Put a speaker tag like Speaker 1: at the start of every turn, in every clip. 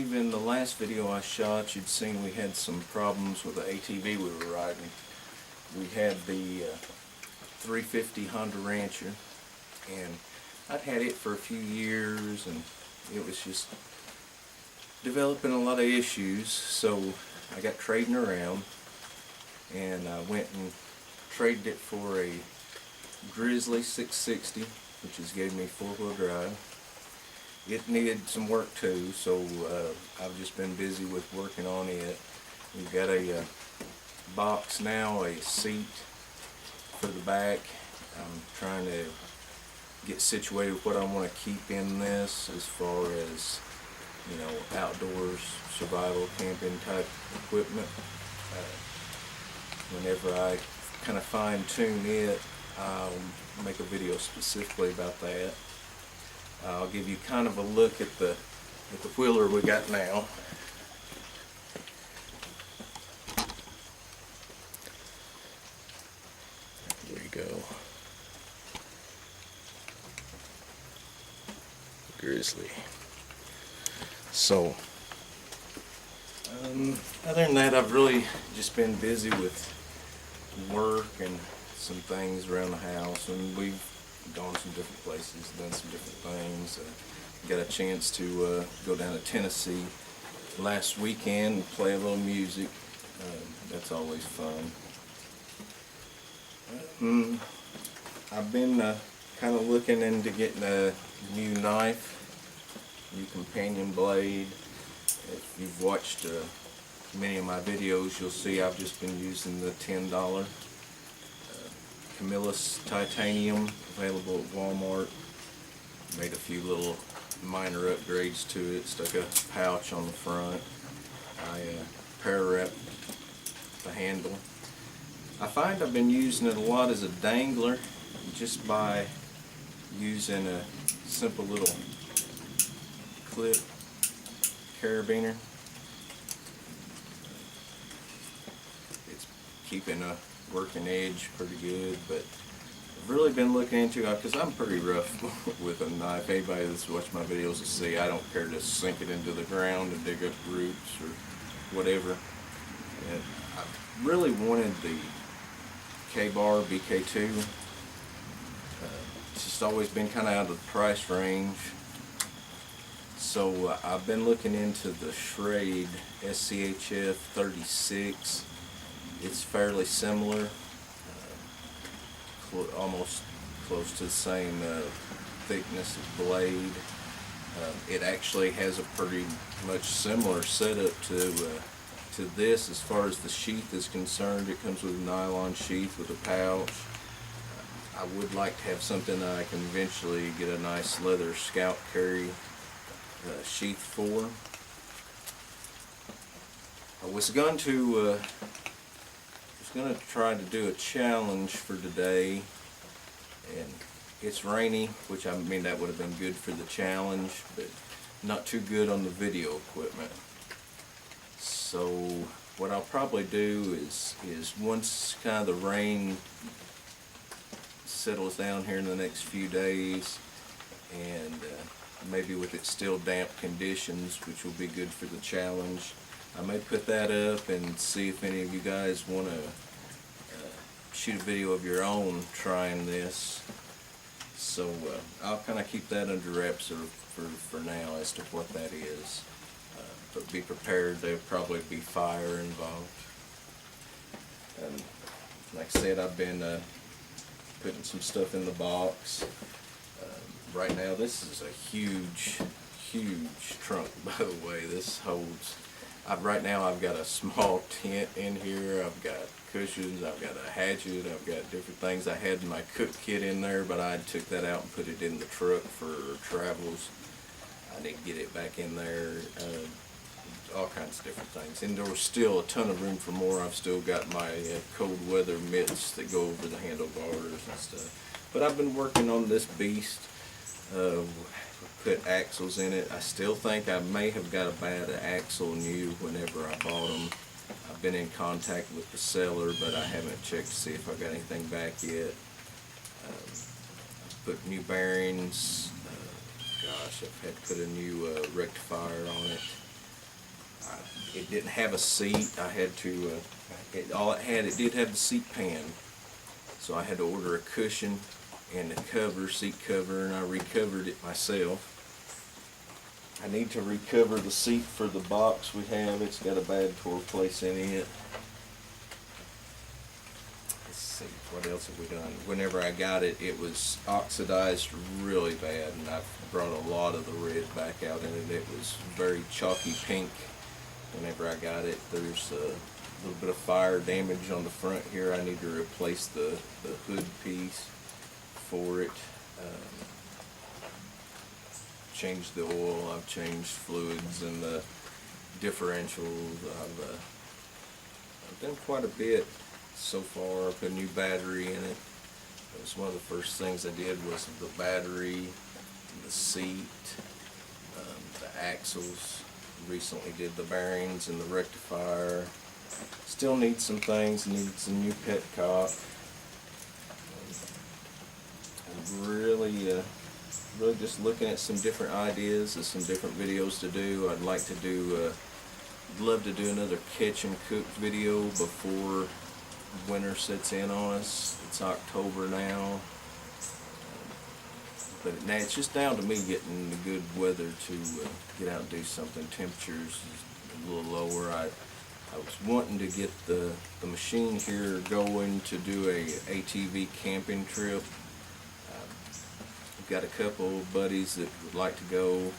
Speaker 1: believe in the last video I shot you'd seen we had some problems with the ATV we were riding. We had the 350 Honda Rancher, and I'd had it for a few years and it was just developing a lot of issues, so I got trading around and I went and traded it for a Grizzly 660, which has gave me 4-wheel drive. It needed some work too, so I've just been busy with working on it. We've got a box now, a seat for the back. I'm trying to get situated with what I want to keep in this as far as, you know, outdoors, survival, camping type equipment. Whenever I kind of fine tune it, I'll make a video specifically about that. I'll give you kind of a look at the wheeler we got now. There we go. Grizzly. So, other than that, I've really just been busy with work and some things around the house, and we've gone some different places, done some different things. Got a chance to go down to Tennessee last weekend and play a little music. That's always fun. I've been kind of looking into getting a new knife, new companion blade. If you've watched many of my videos, you'll see I've just been using the $10 Camillus titanium, available at Walmart. Made a few little minor upgrades to it, stuck a pouch on the front. I para-wrapped the handle. I find I've been using it a lot as a dangler, just by using a simple little clip carabiner. It's keeping a working edge pretty good, but I've really been looking into it because I'm pretty rough with a knife. Anybody that's watched my videos will see I don't care to sink it into the ground and dig up roots or whatever. And I really wanted the K-Bar BK2. It's just always been kind of out of the price range. So I've been looking into the Schrade SCHF 36. It's fairly similar, almost close to the same thickness of blade. It actually has a pretty much similar setup to this as far as the sheath is concerned. It comes with a nylon sheath with a pouch. I would like to have something that I can eventually get a nice leather scout carry sheath for. I was going to try to do a challenge for today, and it's rainy, which I mean that would have been good for the challenge, but not too good on the video equipment. So what I'll probably do is once kind of the rain settles down here in the next few days, and maybe with it still damp conditions, which will be good for the challenge, I may put that up and see if any of you guys want to shoot a video of your own trying this. So I'll kind of keep that under wraps for now as to what that is. But be prepared, there'll probably be fire involved. And like I said, I've been putting some stuff in the box. Right now, this is a huge trunk, by the way. This holds, right now I've got a small tent in here, I've got cushions, I've got a hatchet, I've got different things. I had my cook kit in there, but I took that out and put it in the truck for travels. I need to get it back in there, all kinds of different things. And there was still a ton of room for more. I've still got my cold weather mitts that go over the handlebars and stuff. But I've been working on this beast. Put axles in it. I still think I may have got a bad axle new whenever I bought them. I've been in contact with the seller, but I haven't checked to see if I got anything back yet. I've put new bearings. Gosh, I've had to put a new rectifier on it. It didn't have a seat. I had to, it did have the seat pan. So I had to order a cushion and a cover, seat cover, and I recovered it myself. I need to recover the seat for the box we have. It's got a bad tore place in it. Let's see, what else have we done? Whenever I got it, it was oxidized really bad, and I brought a lot of the red back out in it. It was very chalky pink whenever I got it. There's a little bit of fire damage on the front here. I need to replace the hood piece for it. Changed the oil, I've changed fluids and the differentials. I've done quite a bit so far. I put a new battery in it. That was one of the first things I did, was the battery, the seat, the axles. Recently did the bearings and the rectifier. Still need some things, need some new petcock. Really just looking at some different ideas and some different videos to do. I'd like to do, love to do another catch and cook video before winter sets in on us. It's October now. But now it's just down to me getting the good weather to get out and do something. Temperatures a little lower. I was wanting to get the machine here going to do a ATV camping trip. Got a couple buddies that would like to go,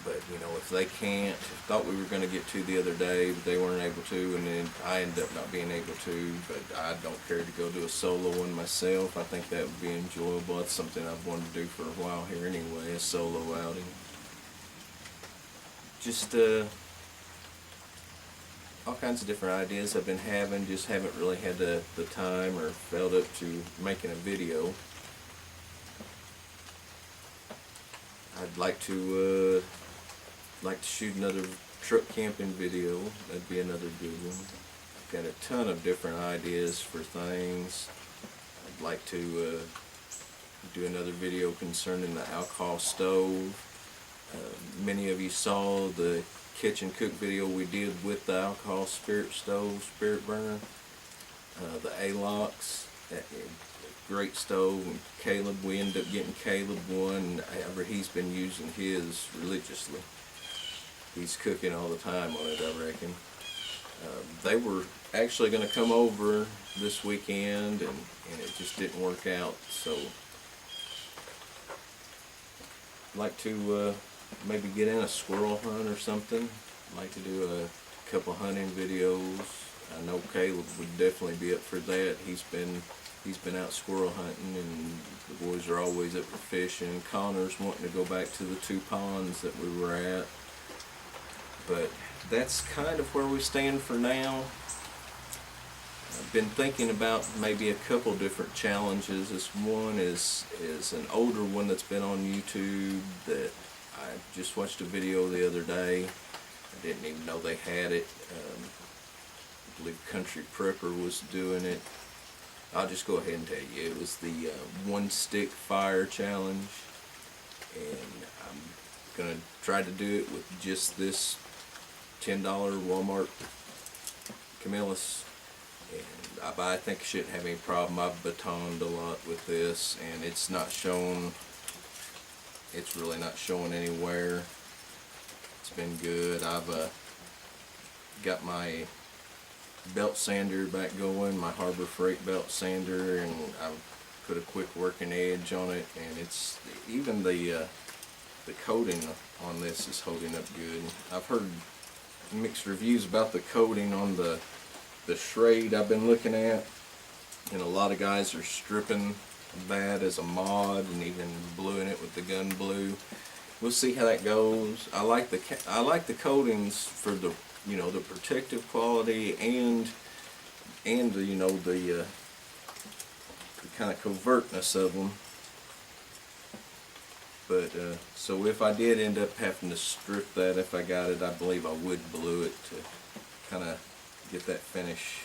Speaker 1: but you know, if they can't, thought we were going to get to the other day, but they weren't able to, and then I ended up not being able to. But I don't care to go do a solo one myself. I think that would be enjoyable. It's something I've wanted to do for a while here anyway, a solo outing. Just all kinds of different ideas I've been having, just haven't really had the time or felt up to making a video. I'd like to shoot another truck camping video. That'd be another good one. I've got a ton of different ideas for things. I'd like to do another video concerning the alcohol stove. Many of you saw the kitchen cook video we did with the alcohol spirit stove, spirit burner, the A-locks. Great stove, and Caleb, we ended up getting Caleb one. He's been using his religiously. He's cooking all the time on it, I reckon. They were actually going to come over this weekend, and it just didn't work out. So I'd like to maybe get in a squirrel hunt or something. I'd like to do a couple hunting videos. I know Caleb would definitely be up for that. He's been out squirrel hunting, and the boys are always up for fishing. Connor's wanting to go back to the 2 ponds that we were at. But that's kind of where we stand for now. I've been thinking about maybe a couple different challenges. This one is an older one that's been on YouTube that I just watched a video the other day. I didn't even know they had it. I believe Country Prepper was doing it. I'll just go ahead and tell you, it was the 1 stick fire challenge, and I'm gonna try to do it with just this $10 Walmart Camillus, and I think I shouldn't have any problem. I've batoned a lot with this, and it's not shown. It's really not showing anywhere. It's been good. I've got my belt sander back going, my Harbor Freight belt sander, and I've put a quick working edge on it, and it's even the coating on this is holding up good. I've heard mixed reviews about the coating on the Schrade I've been looking at, and a lot of guys are stripping that as a mod and even bluing it with the gun blue. We'll see how that goes. I like the coatings for the, you know, the protective quality and the, you know, the kind of covertness of them. But so if I did end up having to strip that, if I got it, I believe I would blue it to kind of get that finish.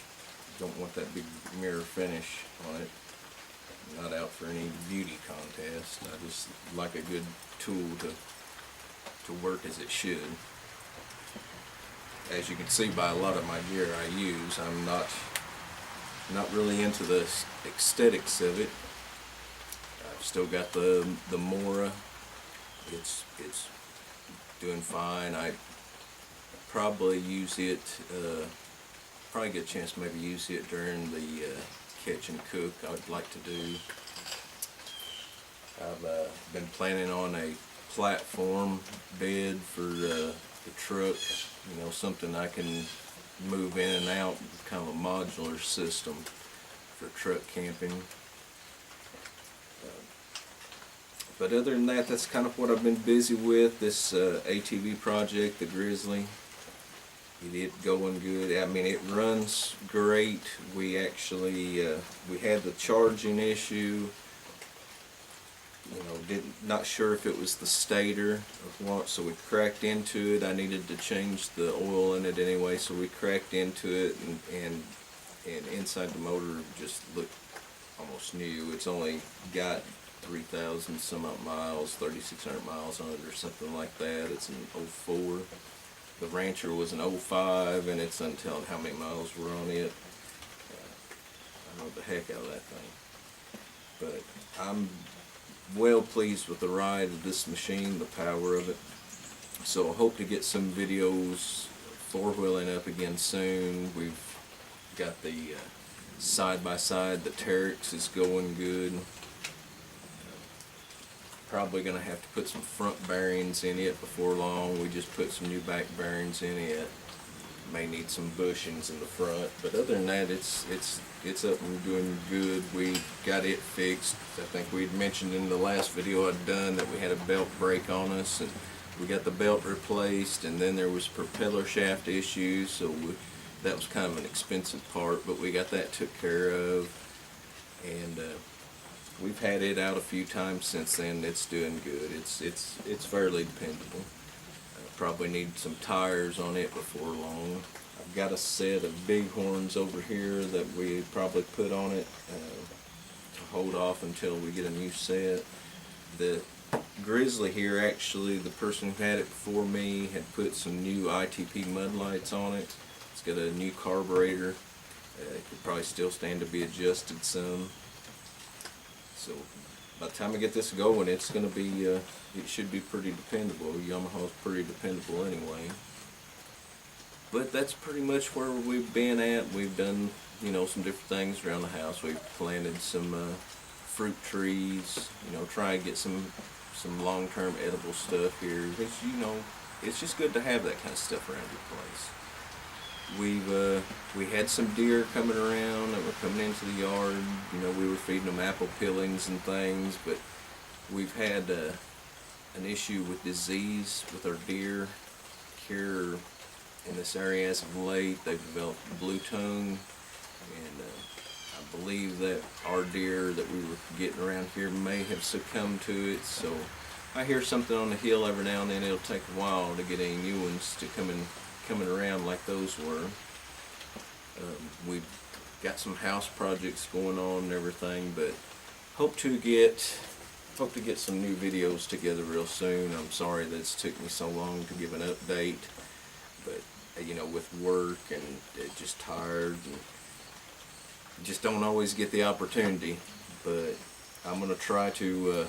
Speaker 1: Don't want that big mirror finish on it. I'm not out for any beauty contest. I just like a good tool to work as it should. as you can see by a lot of my gear I use, I'm not really into the aesthetics of it. I've still got the Mora. It's doing fine. I probably use it, probably get a chance to maybe use it during the catch and cook I would like to do. I've been planning on a platform bed for the truck, you know, something I can move in and out, kind of a modular system for truck camping. But other than that, that's kind of what I've been busy with. This ATV project, the Grizzly, it is going good. I mean, it runs great. We actually we had the charging issue. You know, not sure if it was the stator of what, so we cracked into it. I needed to change the oil in it anyway, so we cracked into it, and inside the motor just looked almost new. It's only got 3,000 some odd miles, 3,600 miles on it or something like that. It's an 04. The Rancher was an 05, and it's untelling how many miles were on it. I rode the heck out of that thing. But I'm well pleased with the ride of this machine, the power of it. So I hope to get some videos four-wheeling up again soon. We've got the side-by-side, the Terex is going good. Probably going to have to put some front bearings in it before long. We just put some new back bearings in it. May need some bushings in the front, but other than that, it's up and doing good. We got it fixed. I think we'd mentioned in the last video I'd done that we had a belt break on us, and we got the belt replaced, and then there was propeller shaft issues, so that was kind of an expensive part, but we got that took care of, and we've had it out a few times since then. It's doing good. It's fairly dependable. Probably need some tires on it before long. I've got a set of bighorns over here that we probably put on it to hold off until we get a new set. The Grizzly here, actually, the person who had it before me had put some new ITP mud lights on it. It's got a new carburetor. It could probably still stand to be adjusted some. So by the time I get this going, it's going to be, it should be pretty dependable. Yamaha's pretty dependable anyway. But that's pretty much where we've been at. We've done, you know, some different things around the house. We've planted some fruit trees, you know, try and get some long-term edible stuff here. It's, you know, it's just good to have that kind of stuff around your place. We had some deer coming around that were coming into the yard. You know, we were feeding them apple peelings and things, but we've had an issue with disease with our deer here in this area as of late. They've developed blue tongue, and I believe that our deer that we were getting around here may have succumbed to it. So I hear something on the hill every now and then. It'll take a while to get any new ones to coming around like those were. We've got some house projects going on and everything, but hope to get some new videos together real soon. I'm sorry that it's took me so long to give an update, but you know, with work and just tired and just don't always get the opportunity. But I'm gonna try to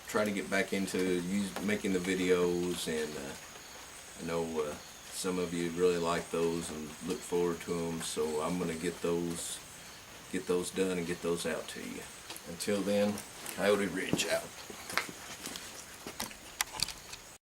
Speaker 1: get back into making the videos, and I know some of you really like those and look forward to them, so I'm going to get those done and get those out to you. Until then, Coyote Ridge out.